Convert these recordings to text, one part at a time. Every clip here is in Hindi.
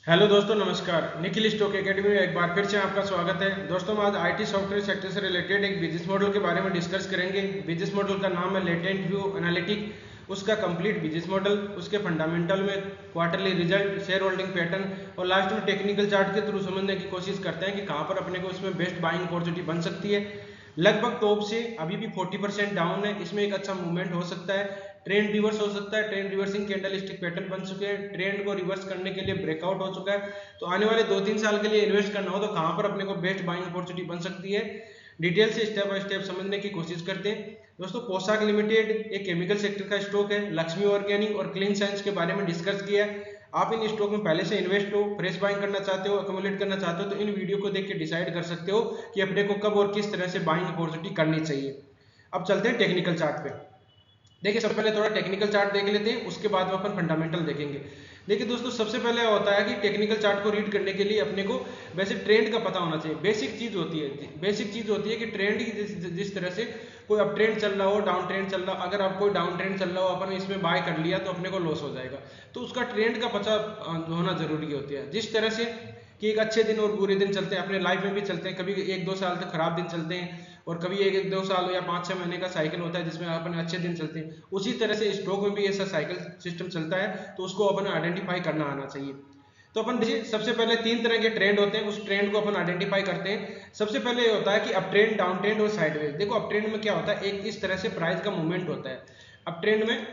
हेलो दोस्तों, नमस्कार। निखिल स्टॉक एकेडमी में एक बार फिर से आपका स्वागत है। दोस्तों, आज आईटी सॉफ्टवेयर सेक्टर से रिलेटेड एक बिजनेस मॉडल के बारे में डिस्कस करेंगे। बिजनेस मॉडल का नाम है लेटेंट व्यू एनालिटिक। उसका कंप्लीट बिजनेस मॉडल, उसके फंडामेंटल में quarterly result, share holding pattern और लास्ट में टेक्निकल चार्ट के थ्रू समझने की कोशिश करते हैं कि कहाँ पर अपने को इसमें बेस्ट बाइंग अपॉर्चुनिटी बन सकती है। लगभग टॉप से अभी भी 40% डाउन है। इसमें एक अच्छा मूवमेंट हो सकता है, ट्रेंड रिवर्स हो सकता है। Trend reversing candle stick pattern बन चुके हैं, ट्रेंड को रिवर्स करने के लिए ब्रेकआउट हो चुका है। तो आने वाले 2-3 साल के लिए इन्वेस्ट करना हो तो कहां पर अपने को बेस्ट बाइंग अपॉर्चुनिटी बन सकती है, डिटेल से स्टेप बाय स्टेप समझने की कोशिश करते हैं। दोस्तों, पोशाक लिमिटेड एक केमिकल सेक्टर का स्टॉक है। लक्ष्मी ऑर्गेनिक और क्लीन साइंस के बारे में डिस्कस किया है। आप इन स्टॉक में पहले से इन्वेस्ट हो, फ्रेश बाइंग करना चाहते हो, अक्यूमुलेट करना चाहते हो तो इन वीडियो को देख के डिसाइड कर सकते हो कि अपने को कब और किस तरह से बाइंग अपॉर्चुनिटी करनी चाहिए। अब चलते हैं टेक्निकल चार्ट पे। देखिए, सबसे पहले थोड़ा टेक्निकल चार्ट देख लेते हैं, उसके बाद में अपन फंडामेंटल देखेंगे। देखिए दोस्तों, सबसे पहले होता है कि टेक्निकल चार्ट को रीड करने के लिए अपने को वैसे ट्रेंड का पता होना चाहिए। बेसिक चीज होती है, कि ट्रेंड की जिस तरह से कोई अप ट्रेंड चल रहा हो, डाउन ट्रेंड चल रहा हो, अगर आप कोई डाउन ट्रेंड चल रहा हो अपन इसमें बाय कर लिया तो अपने को लॉस हो जाएगा। तो उसका ट्रेंड का पता होना जरूरी होती है। जिस तरह से कि एक अच्छे दिन और बुरे दिन चलते हैं, अपने लाइफ में भी चलते हैं, कभी 1-2 साल तक खराब दिन चलते हैं और कभी 1-2 साल या 5-6 महीने का साइकिल होता है जिसमें अपन अच्छे दिन चलते हैं। उसी तरह से स्टॉक में भी ऐसा साइकिल सिस्टम चलता है, तो उसको अपन आइडेंटिफाई करना आना चाहिए। तो अपन देखिए, सबसे पहले 3 तरह के ट्रेंड होते हैं, उस ट्रेंड को अपन आइडेंटिफाई करते हैं। सबसे पहले ये होता है कि अप ट्रेंड, डाउन ट्रेंड और साइडवेज। देखो, अप ट्रेंड में क्या होता है, एक इस तरह से प्राइस का मूवमेंट होता है। अप ट्रेंड में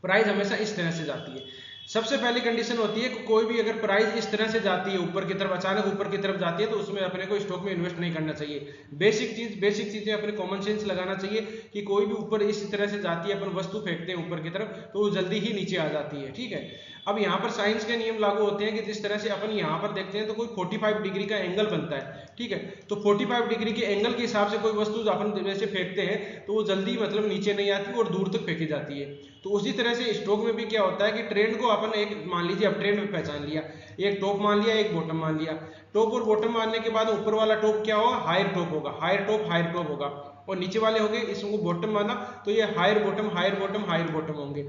प्राइस हमेशा इस तरह से जाती है। सबसे पहली कंडीशन होती है कि कोई भी अगर प्राइस इस तरह से जाती है ऊपर की तरफ, अचानक ऊपर की तरफ जाती है, तो उसमें अपने को स्टॉक में इन्वेस्ट नहीं करना चाहिए। बेसिक चीजें अपने कॉमन सेंस लगाना चाहिए कि कोई भी ऊपर इस तरह से जाती है, अपन वस्तु फेंकते हैं ऊपर की तरफ तो वो जल्दी ही नीचे आ जाती है। ठीक है, अब यहाँ पर साइंस के नियम लागू होते हैं कि जिस तरह से अपन यहाँ पर देखते हैं तो कोई 45 डिग्री का एंगल बनता है। ठीक है, तो 45 डिग्री के एंगल के हिसाब से कोई वस्तु अपन वैसे फेंकते हैं तो वो जल्दी मतलब नीचे नहीं आती और दूर तक फेंकी जाती है। तो उसी तरह से स्टॉक में भी क्या होता है कि ट्रेंड को अपन एक मान लीजिए अब ट्रेंड में पहचान लिया, एक टॉप मान लिया, एक बॉटम मान लिया। टॉप और बॉटम मानने के बाद ऊपर वाला टॉप क्या होगा, हायर टॉप होगा, हायर टॉप होगा। और नीचे वाले हो गए, इसको बॉटम माना तो ये higher bottom higher bottom higher bottom होंगे।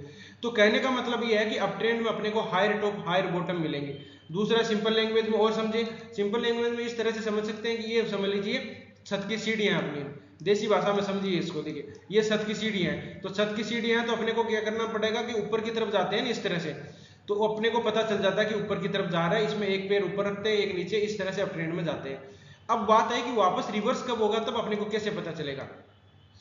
तो कहने का मतलब ये है कि अप ट्रेंड में अपने को हायर टॉप हायर बॉटम मिलेंगे। दूसरा, सिंपल लैंग्वेज में और समझे, सिंपल लैंग्वेज में इस तरह से समझ सकते हैं कि ये समझ लीजिए छत की सीढ़ियां अपनी, देसी भाषा में समझिए इसको। देखिए, ये छत की सीढ़ियां हैं, तो छत की सीढ़ियां हैं तो अपने को क्या करना पड़ेगा कि ऊपर की तरफ जाते हैं ना इस तरह से, तो अपने को पता चल जाता है कि ऊपर की तरफ जा रहा है, इसमें एक पैर ऊपर रखते हैं एक नीचे, इस तरह से अप ट्रेंड में जाते हैं। अब बात है कि वापस रिवर्स कब होगा, तब अपने को कैसे पता चलेगा।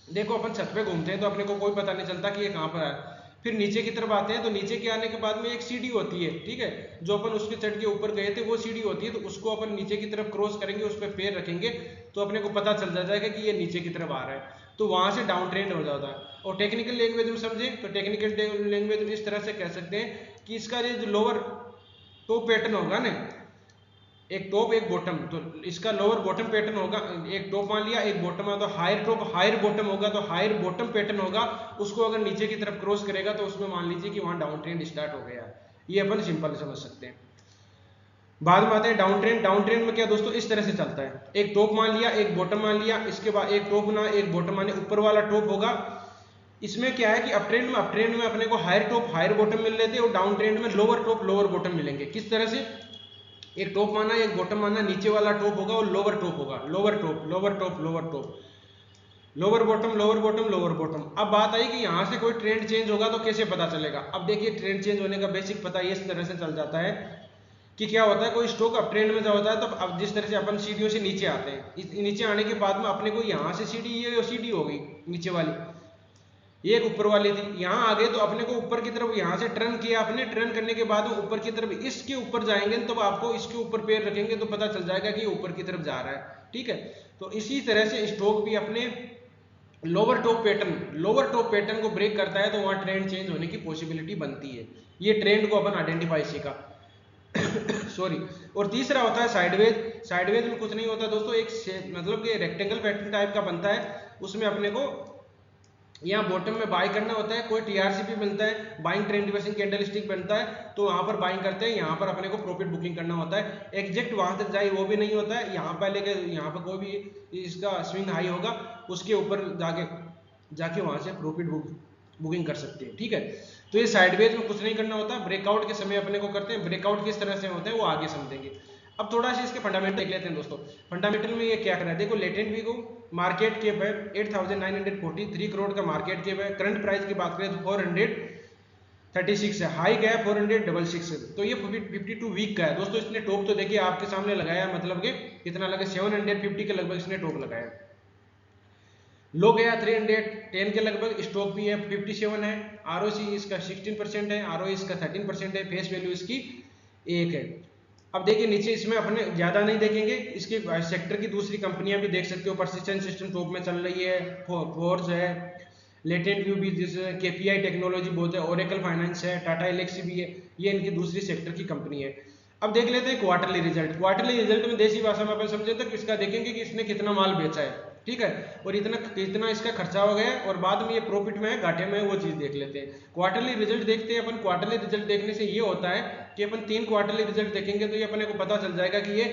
देखो, अपन छत पे घूमते हैं तो अपने को कोई पता नहीं चलता कि ये कहाँ पर है। फिर नीचे की तरफ आते हैं तो नीचे के आने के बाद में एक सीढ़ी होती है। ठीक है, जो अपन उसके चढ़ के ऊपर गए थे वो सीढ़ी होती है, तो उसको अपन नीचे की तरफ क्रॉस करेंगे, उस पर पैर रखेंगे तो अपने को पता चल जाएगा कि ये नीचे की तरफ आ रहा है, तो वहां से डाउन ट्रेंड हो जाता है। और टेक्निकल लैंग्वेज में समझे तो टेक्निकल लैंग्वेज में इस तरह से कह सकते हैं कि इसका जो लोअर टॉप पैटर्न होगा ना, एक टॉप एक बॉटम, तो इसका लोअर बॉटम पैटर्न होगा। एक टॉप मान लिया, एक बॉटम है, तो हायर टॉप हायर बॉटम होगा, तो हायर बॉटम पैटर्न होगा। उसको अगर नीचे की तरफ क्रॉस करेगा तो उसमें मान लीजिए कि वहां डाउन ट्रेंड स्टार्ट हो गया। ये अपन सिंपल समझ सकते हैं। बाद में आते हैं डाउन ट्रेंड। डाउन ट्रेंड में क्या दोस्तों, इस तरह से चलता है, एक टॉप मान लिया, एक बॉटम मान लिया, इसके बाद एक टॉप ना एक बॉटम माने ऊपर वाला टॉप होगा। इसमें क्या है कि अप ट्रेंड में अपने को हायर टॉप हायर बॉटम मिल रहे थे और डाउन ट्रेंड में लोअर टॉप लोअर बॉटम मिलेंगे। किस तरह से, एक टॉप माना एक बॉटम माना, नीचे वाला टॉप होगा और लोअर टॉप होगा, lower top lower top lower top, lower bottom lower bottom lower bottom. अब बात आई कि यहाँ से कोई ट्रेंड चेंज होगा तो कैसे पता चलेगा। अब देखिए, ट्रेंड चेंज होने का बेसिक पता इस तरह से चल जाता है कि क्या होता है, कोई स्टॉक अप ट्रेंड में जो होता है तो अब जिस तरह से अपन सीढ़ियों से नीचे आते हैं, नीचे आने के बाद में अपने को यहाँ से सीढ़ी, ये सीढ़ी हो गई नीचे वाली, एक ऊपर वाली थी, यहाँ आ गए तो अपने को ऊपर की तरफ यहाँ से टर्न किया, अपने टर्न करने के बाद में ऊपर की तरफ इसके ऊपर जाएंगे तो आपको इसके ऊपर पैर रखेंगे तो पता चल जाएगा कि ऊपर की तरफ जा रहा है। ठीक है, तो इसी तरह से स्टॉक भी अपने लोअर टॉप पैटर्न को ब्रेक करता है तो वहां ट्रेंड चेंज होने की पॉसिबिलिटी बनती है। ये ट्रेंड को अपन आइडेंटिफाई सीखा। सॉरी। और तीसरा होता है साइडवेज। साइडवेज में कुछ नहीं होता दोस्तों, एक मतलब कि रेक्टेंगल पैटर्न टाइप का बनता है। उसमें अपने को यहाँ बॉटम में बाय करना होता है, कोई टीआरसीपी मिलता है, buying trend reversing candle stick बनता है, तो वहां पर बाइंग करते हैं, यहाँ पर अपने को प्रॉफिट बुकिंग करना होता है। एग्जैक्ट वहां तक जाए वो भी नहीं होता है, यहाँ पहले के यहाँ पर कोई भी इसका स्विंग हाई होगा उसके ऊपर जाके जाके वहां से प्रॉफिट बुकिंग कर सकते हैं। ठीक है, तो ये साइडवेज में कुछ नहीं करना होता, ब्रेकआउट के समय अपने को करते हैं। ब्रेकआउट किस तरह से होता है वो आगे समझेंगे। अब थोड़ा सा इसके फंडामेंटल देख लेते हैं दोस्तों। फंडामेंटल में ये क्या कर रहा है, देखो लेटेंट वी को मार्केट कैप है 8,943 करोड़ का मार्केट कैप है। करंट प्राइस की बात करें तो 436 है, हाई गया 466, तो ये 52 वीक का है दोस्तों। इसने टॉप तो देखिए आपके सामने लगाया, मतलब कि कितना लगा 750 के लगभग इसने टॉप लगाया। लो गया 310 के लगभग, स्टॉक भी है 57 है, आरओसी इसका 16% है, आरओई इसका 13% है, फेस वैल्यू इसकी 1 है। अब देखिए नीचे इसमें अपने ज्यादा नहीं देखेंगे, इसके सेक्टर की दूसरी कंपनियां भी देख सकते हो। परसिस्टेंट सिस्टम टॉप में चल रही है, फोर्स है, लेटेंट व्यू भी, जिसे केपीआई टेक्नोलॉजी बोलते हैं, ओरेकल फाइनेंस है, टाटा एलेक्सी भी है, ये इनकी दूसरी सेक्टर की कंपनी है। अब देख लेते हैं क्वार्टरली रिजल्ट। क्वार्टरली रिजल्ट में देसी भाषा में अपन समझे तो इसका देखेंगे कि इसने कितना माल बेचा है, ठीक है, और इतना इसका खर्चा हो गया, और बाद में ये प्रॉफिट में है घाटे में है, वो चीज देख लेते हैं। क्वार्टरली रिजल्ट देखते हैं अपन। क्वार्टरली रिजल्ट देखने से ये होता है कि अपन 3 क्वार्टरली रिजल्ट देखेंगे तो ये अपने को पता चल जाएगा कि ये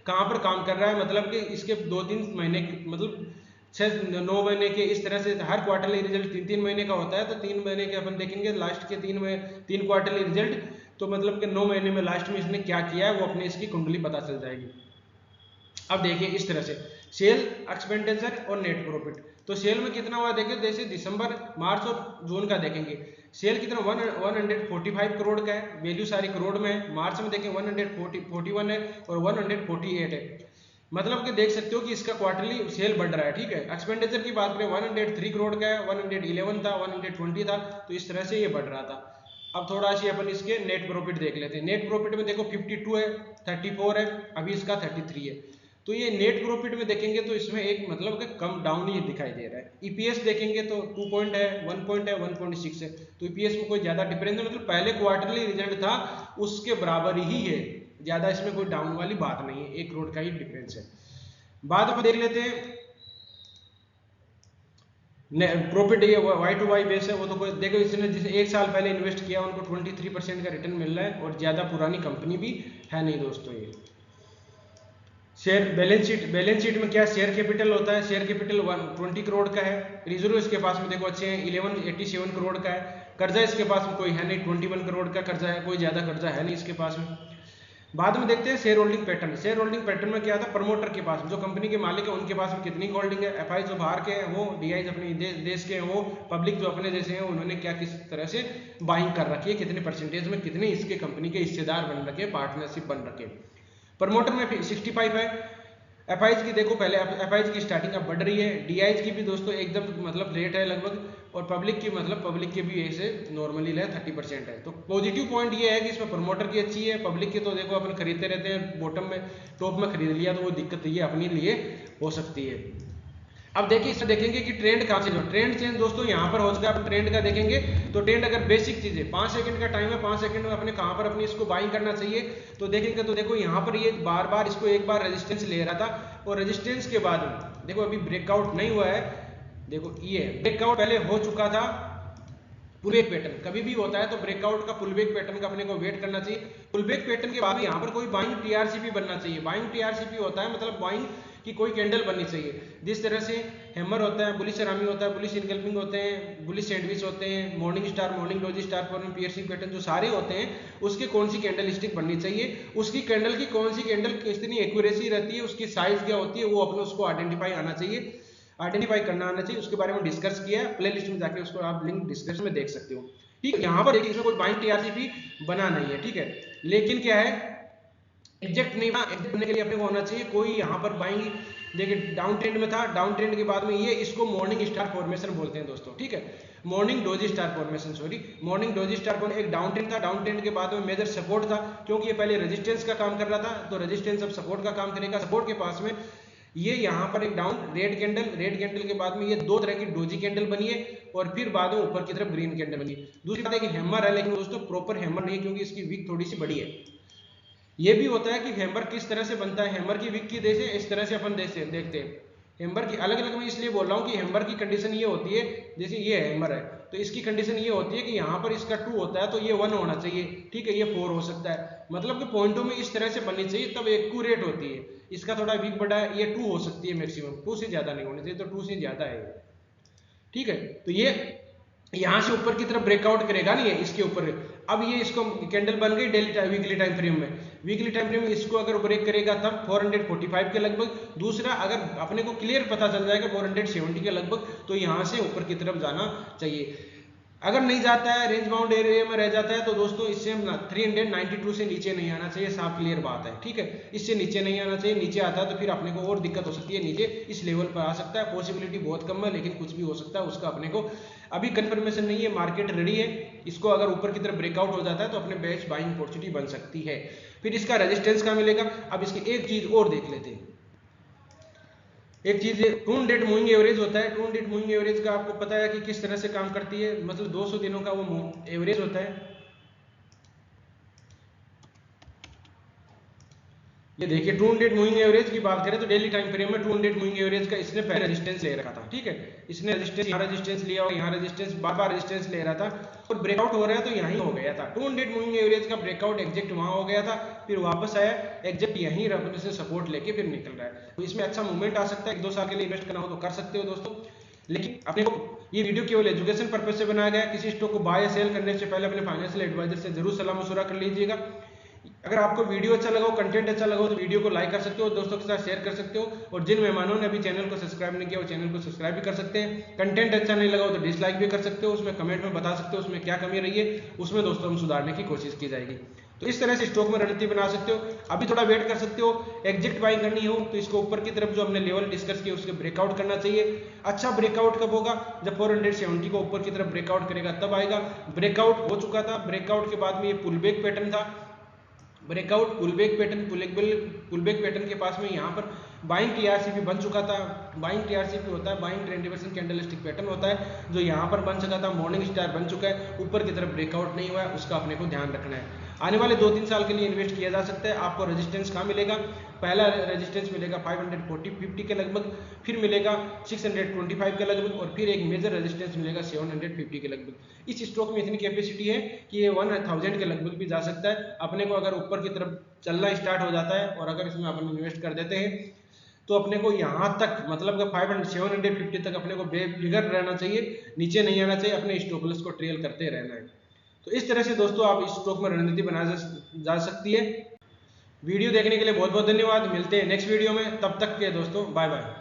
कहाँ पर काम कर रहा है, मतलब कि इसके 2-3 महीने, मतलब 6-9 महीने के, इस तरह से हर क्वार्टरली रिजल्ट 3-3 महीने का होता है, तो 3 महीने के अपन देखेंगे लास्ट के 3 क्वार्टरली रिजल्ट, तो मतलब कि 9 महीने में लास्ट में इसने क्या किया है वो अपने इसकी कुंडली पता चल जाएगी। अब देखिए इस तरह से सेल, एक्सपेंडिचर और नेट प्रॉफिट। तो सेल में कितना हुआ देखिए, जैसे दिसंबर, मार्च और जून का देखेंगे, सेल कितना 145 करोड़ का है, वैल्यू सारी करोड़ में है। मार्च में देखें 141 है और 148 है, मतलब कि देख सकते हो कि इसका क्वार्टरली सेल बढ़ रहा है, ठीक है। एक्सपेंडिचर की बात करें 103 करोड़ का है, 111 था, 120 था, तो इस तरह से ये बढ़ रहा था। अब थोड़ा सी अपन इसके नेट प्रॉफिट देख लेते हैं। नेट प्रॉफिट में देखो 52 है, 34 है, अभी इसका 33 है। तो ये नेट प्रॉफिट में देखेंगे तो इसमें एक मतलब कि कम डाउन ही दिखाई दे रहा है। ईपीएस देखेंगे तो 2 पॉइंट है, 1 पॉइंट है, 1.6 है, तो ईपीएस में कोई ज्यादा डिफरेंस नहीं, मतलब पहले क्वार्टरली रिजल्ट था उसके बराबर ही है, ज्यादा इसमें कोई डाउन वाली बात नहीं है, 1 करोड़ का ही डिफरेंस है। बाद में देख लेते हैं प्रॉफिट, ये वाई टू वाई बेस है, वो तो कोई देखो, इसने जिसे 1 साल पहले इन्वेस्ट किया उनको 23% का रिटर्न मिल रहा है, और ज्यादा पुरानी कंपनी भी है नहीं दोस्तों। ये शेयर बैलेंस शीट में क्या शेयर कैपिटल होता है, शेयर कैपिटल 120 करोड़ का है। रिजर्व इसके पास में देखो अच्छे हैं, 1187 करोड़ का है। कर्जा इसके पास में कोई है नहीं, 21 करोड़ का कर्जा है, कोई ज्यादा कर्जा है नहीं इसके पास में। बाद में देखते हैं share holding pattern. Share holding pattern में क्या था, प्रमोटर के पास, जो कंपनी के मालिक है उनके पास में कितनी होल्डिंग है, एफआई जो बाहर के हैं वो, डीआई अपने देश के हैं वो, पब्लिक जो अपने जैसे हैं उन्होंने क्या किस तरह से बाइंग कर रखी है, कितने परसेंटेज में, कितने इसके कंपनी के हिस्सेदार बन रखे, पार्टनरशिप बन रखे। प्रमोटर में 65 है। एफआईज की देखो, पहले एफआईज की स्टार्टिंग अब बढ़ रही है, डीआईज की भी दोस्तों एकदम मतलब रेट है लगभग, और पब्लिक की मतलब पब्लिक के भी ऐसे नॉर्मली है 30% है। तो पॉजिटिव पॉइंट ये है कि इसमें प्रमोटर की अच्छी है, पब्लिक की तो देखो अपन खरीदते रहते हैं, बॉटम में टॉप में खरीद लिया तो वो दिक्कत ये अपने लिए हो सकती है। अब देखिए इसमें देखेंगे कि ट्रेंड कहाँ से, जो ट्रेंड चेंज दोस्तों यहाँ पर हो चुका है। अपन ट्रेंड का देखेंगे तो ट्रेंड अगर बेसिक चीज है, 5 सेकंड का टाइम है, 5 सेकंड में अपने कहाँ पर अपनी इसको बाइंग करना चाहिए, तो देखेंगे तो देखो यहाँ पर ये बार बार इसको एक बार रेजिस्टेंस ले रहा था, और रेजिस्टेंस के बाद देखो अभी ब्रेकआउट नहीं हुआ है, देखो ये ब्रेकआउट पहले हो चुका था। पुलबैक पैटर्न कभी भी होता है तो ब्रेकआउट का पुलबैक पैटर्न का अपने को वेट करना चाहिए। पुलबैक पैटर्न के बाद यहाँ पर कोई बाइंग टीआरसीपी बनना चाहिए। बाइंग टीआरसीपी होता है मतलब बाइंग की कोई कैंडल बननी चाहिए, जिस तरह से हैमर होता है, बुलिश सरामी होता है, बुलिश इनकल्पिंग होते हैं, बुलिश सैंडविच होते हैं, morning star, morning doji star, piercing pattern जो सारे होते हैं, उसके कौन सी कैंडल स्टिक बननी चाहिए, उसकी कैंडल की कौन सी कैंडल कितनी एक्यूरेसी रहती है, उसकी साइज क्या होती है, वो अपने उसको आइडेंटिफाई आना चाहिए, आइडेंटिफाई करना आना चाहिए। उसके बारे में डिस्कस किया है, प्ले लिस्ट में जाके उसको आप लिंक डिस्क्रिप्शन में देख सकते हो। ठीक है, यहाँ पर देखिए इसमें कोई बाइंग टीआरसीपी बना नहीं है, ठीक है, लेकिन क्या है एग्जैक्ट नहीं बना, एग्जैक्ट बनने के लिए अपने को होना चाहिए कोई यहाँ पर बाइंग। देखिए डाउन ट्रेंड में था, डाउन ट्रेंड के बाद में ये इसको मॉर्निंग स्टार फॉर्मेशन बोलते हैं दोस्तों, ठीक है, morning doji star formation, sorry morning doji star formation. एक डाउन ट्रेंड था, डाउन ट्रेंड के बाद में मेजर सपोर्ट था, क्योंकि ये पहले रेजिस्टेंस का काम कर रहा था, तो रेजिस्टेंस अब सपोर्ट का काम करेगा। सपोर्ट के पास में ये यहाँ पर एक डाउन रेड कैंडल के बाद में ये 2 तरह की डोजी कैंडल बनी है, और फिर बाद में ऊपर की तरफ ग्रीन कैंडल बनी है। दूसरी बात है कि हैमर है, लेकिन दोस्तों प्रॉपर हैमर नहीं है, क्योंकि इसकी विक थोड़ी सी बड़ी है। ये भी होता है कि हैमर किस तरह से बनता है, हैमर की विक की जैसे इस तरह से अपन देखते हैं। हैमर की अलग अलग मैं इसलिए बोल रहा हूँ कि हैमर की कंडीशन ये होती है, जैसे ये हैमर है तो इसकी कंडीशन ये होती है कि यहाँ पर इसका 2 होता है तो ये 1 होना चाहिए, ठीक है, ये 4 हो सकता है, मतलब कि पॉइंटों में इस तरह से बननी चाहिए, तब एक्यूरेट होती है। इसका थोड़ा वीक बड़ा है, ये 2 हो सकती है मैक्सिमम, 2 से ज्यादा नहीं होनी चाहिए, तो 2 से ज्यादा है, ठीक है। तो ये यहाँ से ऊपर की तरफ ब्रेकआउट करेगा नहीं है इसके ऊपर। अब ये इसको कैंडल बन गई डेली वीकली टाइम फ्रेम में। वीकली टाइम फ्रेम में इसको अगर ब्रेक करेगा तब 445 के लगभग। दूसरा, अगर अपने को क्लियर पता चल जाएगा 470 के लगभग, तो यहाँ से ऊपर की तरफ जाना चाहिए। अगर नहीं जाता है, रेंज बाउंड एरिया में रह जाता है, तो दोस्तों इससे 392 से नीचे नहीं आना चाहिए, साफ क्लियर बात है, ठीक है। इससे नीचे नहीं आना चाहिए, नीचे आता है तो फिर अपने को और दिक्कत हो सकती है, नीचे इस लेवल पर आ सकता है। पॉसिबिलिटी बहुत कम है, लेकिन कुछ भी हो सकता है, उसका अपने को अभी कंफर्मेशन नहीं है। मार्केट रेडी है, इसको अगर ऊपर की तरफ ब्रेकआउट हो जाता है तो अपने बेस्ट बाइंग अपॉर्चुनिटी बन सकती है। फिर इसका रेजिस्टेंस कहाँ मिलेगा, अब इसकी एक चीज और देख लेते हैं। एक चीज 2 डेट मूविंग एवरेज होता है। 2 डेट मूविंग एवरेज का आपको पता है कि किस तरह से काम करती है, मतलब 200 दिनों का वो एवरेज होता है। ये देखिए 2 डेट मूविंग एवरेज की बात करें तो डेली टाइम फ्रेम में 2 डेट मूविंग एवरेज का इसने पहले रेजिस्टेंस ले रखा था, ठीक है। इसने रेजिस्टेंस यहाँ रेजिस्टेंस लिया और यहाँ रेजिस्टेंस, बार बार रेजिस्टेंस ले रहा था और ब्रेकआउट हो रहा है तो यहीं हो गया था। 2 डेट मूविंग एवरेज का ब्रेकआउट एग्जैक्ट वहां हो गया था, फिर वापस आया एग्जैक्ट यहीं अपने से सपोर्ट लेके फिर निकल रहा है। तो इसमें अच्छा मूवमेंट आ सकता है। 1-2 साल के लिए इन्वेस्ट करना हो तो कर सकते हो दोस्तों, लेकिन अपने को ये वीडियो केवल एजुकेशन पर्पज से बनाया गया है। किसी स्टॉक को बाय या सेल करने से पहले अपने फाइनेंशियल एडवाइजर से जरूर सलाह मशवरा कर लीजिएगा। अगर आपको वीडियो अच्छा लगा हो, कंटेंट अच्छा लगा हो, तो वीडियो को लाइक कर सकते हो, दोस्तों के साथ शेयर कर सकते हो, और जिन मेहमानों ने अभी चैनल को सब्सक्राइब नहीं किया वो चैनल को सब्सक्राइब भी कर सकते हैं। कंटेंट अच्छा नहीं लगा हो तो डिसलाइक भी कर सकते हो, उसमें कमेंट में बता सकते हो उसमें क्या कमी रही है, उसमें दोस्तों हम सुधारने की कोशिश की जाएगी। तो इस तरह से स्टॉक में रणनीति बना सकते हो। अभी थोड़ा वेट कर सकते हो, एग्जिट बाइंग करनी हो तो इसको ऊपर की तरफ जो हमने लेवल डिस्कस किया उसके ब्रेकआउट करना चाहिए। अच्छा ब्रेकआउट कब होगा, जब 470 को ऊपर की तरफ ब्रेकआउट करेगा तब आएगा। ब्रेकआउट हो चुका था, ब्रेकआउट के बाद में ये पुल बैक पैटर्न था, breakout pullback pattern, pullback pattern के पास में यहाँ पर बाइंग टीआरसीपी बन चुका था। बाइंग टीआरसीपी होता है buying trend reversal candlestick pattern होता है, जो यहाँ पर बन चुका था, मॉर्निंग स्टार बन चुका है, ऊपर की तरफ ब्रेकआउट नहीं हुआ है, उसका अपने को ध्यान रखना है। आने वाले 2-3 साल के लिए इन्वेस्ट किया जा सकता है। आपको रेजिस्टेंस कहाँ मिलेगा, पहला रेजिस्टेंस मिलेगा 550 के लगभग, फिर मिलेगा 625 के लगभग, और फिर एक मेजर रेजिस्टेंस मिलेगा 750 के लगभग। इस स्टॉक में इतनी कैपेसिटी है कि ये 1000 के लगभग भी जा सकता है। अपने को अगर ऊपर की तरफ चलना स्टार्ट हो जाता है और अगर इसमें अपन इन्वेस्ट कर देते हैं तो अपने को यहाँ तक, मतलब 750 तक अपने को बेफिगर रहना चाहिए, नीचे नहीं आना चाहिए, अपने स्टॉप लॉस को ट्रेल करते रहना है। तो इस तरह से दोस्तों आप इस स्टॉक में रणनीति बनाई जा सकती है। वीडियो देखने के लिए बहुत बहुत धन्यवाद। मिलते हैं नेक्स्ट वीडियो में, तब तक के दोस्तों बाय बाय।